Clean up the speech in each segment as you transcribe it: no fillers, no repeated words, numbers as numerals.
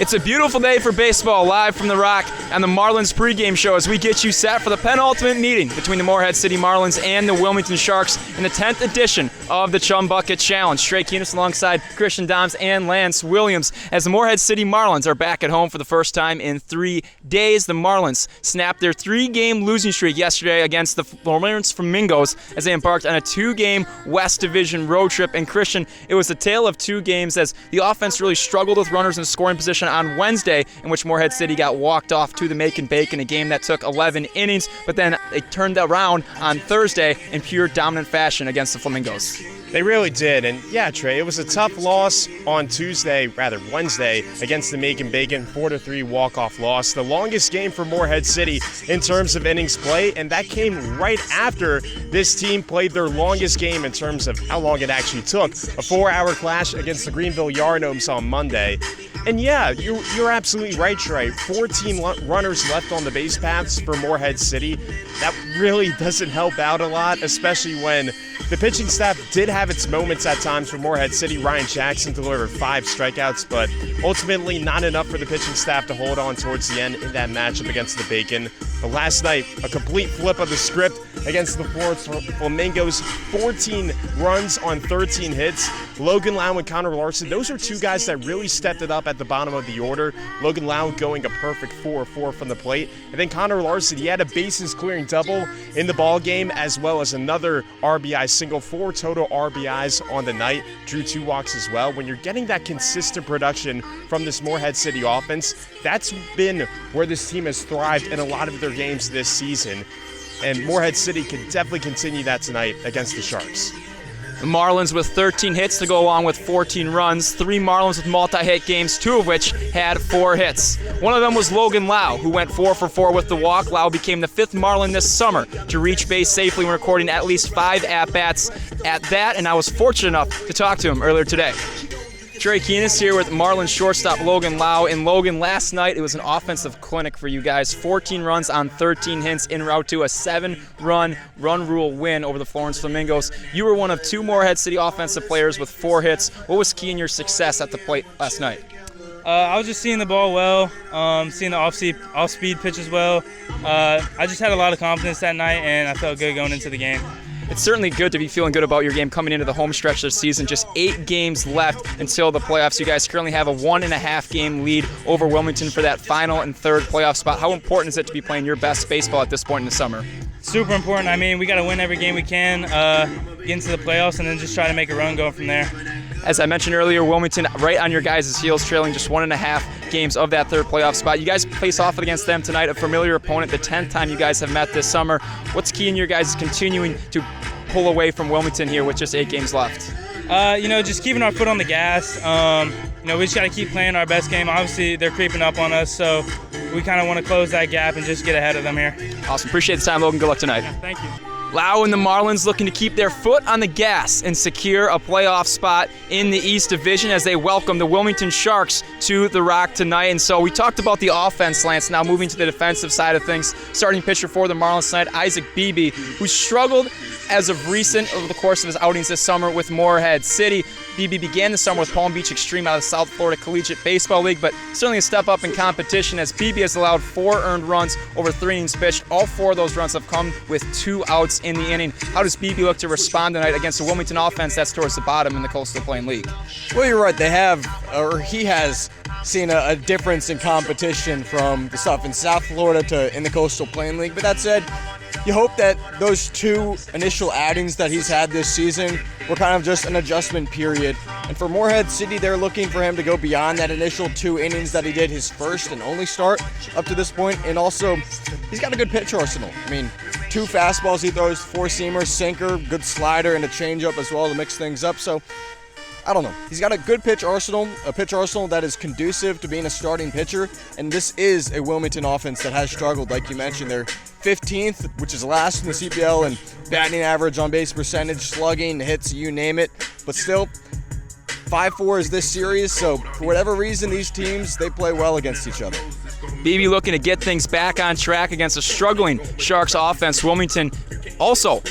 It's a beautiful day for baseball, live from the Rock and the Marlins pregame show as we get you set for the penultimate meeting between the Morehead City Marlins and the Wilmington Sharks in the 10th edition of the Chum Bucket Challenge. Trey Keenis alongside Christian Doms and Lance Williams as the Morehead City Marlins are back at home for the first time in 3 days. The Marlins snapped their 3-game losing streak yesterday against the Lawrence Flamingos as they embarked on a 2-game West Division road trip. And Christian, it was a tale of 2 games as the offense really struggled with runners in scoring position on Wednesday, in which Morehead City got walked off to the make and bake in a game that took 11 innings, but then they turned around on Thursday in pure dominant fashion against the Flamingos. They really did, and yeah, Trey, it was a tough loss on Wednesday, against the Make and Bacon, 4-3 walk-off loss. The longest game for Morehead City in terms of innings play, and that came right after this team played their longest game in terms of how long it actually took. A 4-hour clash against the Greenville Yarn-Gnomes on Monday. And yeah, you're absolutely right, Trey. 14 runners left on the base paths for Morehead City. That really doesn't help out a lot, especially when the pitching staff did have its moments at times for Morehead City. Ryan Jackson delivered 5 strikeouts, but ultimately not enough for the pitching staff to hold on towards the end in that matchup against the Bacon. But last night, a complete flip of the script against the Flamingos. 14 runs on 13 hits. Logan Lau and Connor Larson, those are 2 guys that really stepped it up at the bottom of the order. Logan Lau going a perfect 4-4 from the plate. And then Connor Larson, he had a bases clearing double in the ball game, as well as another RBI single. 4 total RBIs on the night. Drew 2 walks as well. When you're getting that consistent production from this Morehead City offense, that's been where this team has thrived in a lot of their games this season. And Morehead City can definitely continue that tonight against the Sharks. The Marlins with 13 hits to go along with 14 runs. 3 Marlins with multi-hit games, 2 of which had 4 hits. One of them was Logan Lau, who went 4 for 4 with the walk. Lau became the 5th Marlin this summer to reach base safely when recording at least 5 at-bats at that, and I was fortunate enough to talk to him earlier today. Trey Keenis here with Marlins shortstop Logan Lau. And Logan, last night it was an offensive clinic for you guys. 14 runs on 13 hits en route to a 7-run run rule win over the Florence Flamingos. You were one of 2 Morehead City offensive players with 4 hits. What was key in your success at the plate last night? I was just seeing the ball well, seeing the off-speed pitches well. I just had a lot of confidence that night, and I felt good going into the game. It's certainly good to be feeling good about your game coming into the home stretch this season. Just 8 games left until the playoffs. You guys currently have a 1.5-game lead over Wilmington for that final and 3rd playoff spot. How important is it to be playing your best baseball at this point in the summer? Super important. I mean, we got to win every game we can, get into the playoffs, and then just try to make a run going from there. As I mentioned earlier, Wilmington right on your guys' heels, trailing just 1.5 games of that 3rd playoff spot. You guys face off against them tonight, a familiar opponent, the 10th time you guys have met this summer. What's key in your guys continuing to pull away from Wilmington here with just 8 games left? Just keeping our foot on the gas. We just got to keep playing our best game. Obviously, they're creeping up on us, so we kind of want to close that gap and just get ahead of them here. Awesome. Appreciate the time, Logan. Good luck tonight. Yeah, thank you. Lau and the Marlins looking to keep their foot on the gas and secure a playoff spot in the East Division as they welcome the Wilmington Sharks to the Rock tonight. And so we talked about the offense, Lance. Now moving to the defensive side of things. Starting pitcher for the Marlins tonight, Isaac Beebe, who struggled as of recent over the course of his outings this summer with Morehead City. Beebe began the summer with Palm Beach Extreme out of the South Florida Collegiate Baseball League, but certainly a step up in competition as Beebe has allowed 4 earned runs over 3 innings pitched. All 4 of those runs have come with 2 outs in the inning. How does Beebe look to respond tonight against the Wilmington offense that's towards the bottom in the Coastal Plain League? Well, you're right. He has seen a difference in competition from the stuff in South Florida to in the Coastal Plain League. But that said, you hope that those 2 initial outings that he's had this season were kind of just an adjustment period. And for Morehead City, they're looking for him to go beyond that initial 2 innings that he did his first and only start up to this point. And also, he's got a good pitch arsenal. I mean, 2 fastballs he throws, 4-seamer, sinker, good slider, and a changeup as well to mix things up. So, I don't know. He's got a good pitch arsenal, a pitch arsenal that is conducive to being a starting pitcher, and this is a Wilmington offense that has struggled, like you mentioned. They're 15th, which is last in the CPL, and batting average, on base percentage, slugging, hits, you name it. But still, 5-4 is this series, so for whatever reason, these teams, they play well against each other. Beebe looking to get things back on track against a struggling Sharks offense. Wilmington also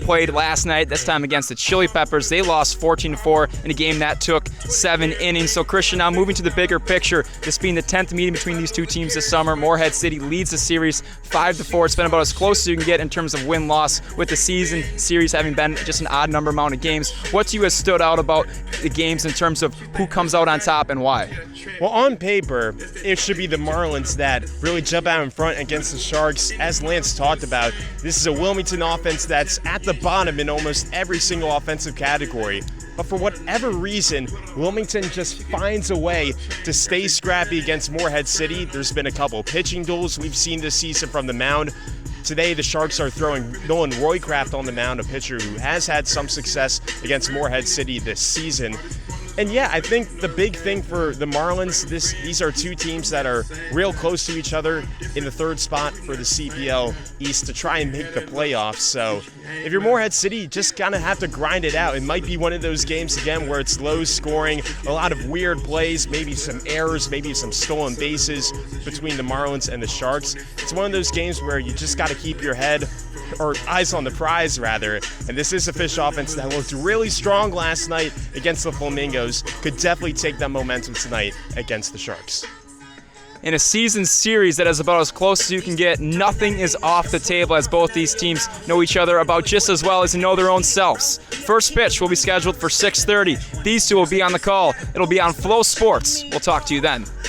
played last night, this time against the Chili Peppers. They lost 14-4 in a game that took 7 innings. So, Christian, now moving to the bigger picture, this being the 10th meeting between these two teams this summer, Morehead City leads the series 5-4. It's been about as close as you can get in terms of win-loss, with the season series having been just an odd number amount of games. What to you has stood out about the games in terms of who comes out on top and why? Well, on paper, it should be the Marlins that really jump out in front against the Sharks. As Lance talked about, this is a Wilmington offense that's at the bottom in almost every single offensive category. But for whatever reason, Wilmington just finds a way to stay scrappy against Morehead City. There's been a couple pitching duels we've seen this season from the mound. Today, the Sharks are throwing Nolan Roycraft on the mound, a pitcher who has had some success against Morehead City this season. And yeah, I think the big thing for the Marlins, these are two teams that are real close to each other in the third spot for the CPL East to try and make the playoffs. So if you're Morehead City, you just kind of have to grind it out. It might be one of those games again where it's low scoring, a lot of weird plays, maybe some errors, maybe some stolen bases between the Marlins and the Sharks. It's one of those games where you just got to keep your head, or eyes on the prize rather, and this is a Fish offense that looked really strong last night against the Flamingos. Could definitely take that momentum tonight against the Sharks. In a season series that is about as close as you can get, nothing is off the table as both these teams know each other about just as well as they know their own selves. First pitch will be scheduled for 6:30. These two will be on the call. It'll be on Flow Sports. We'll talk to you then.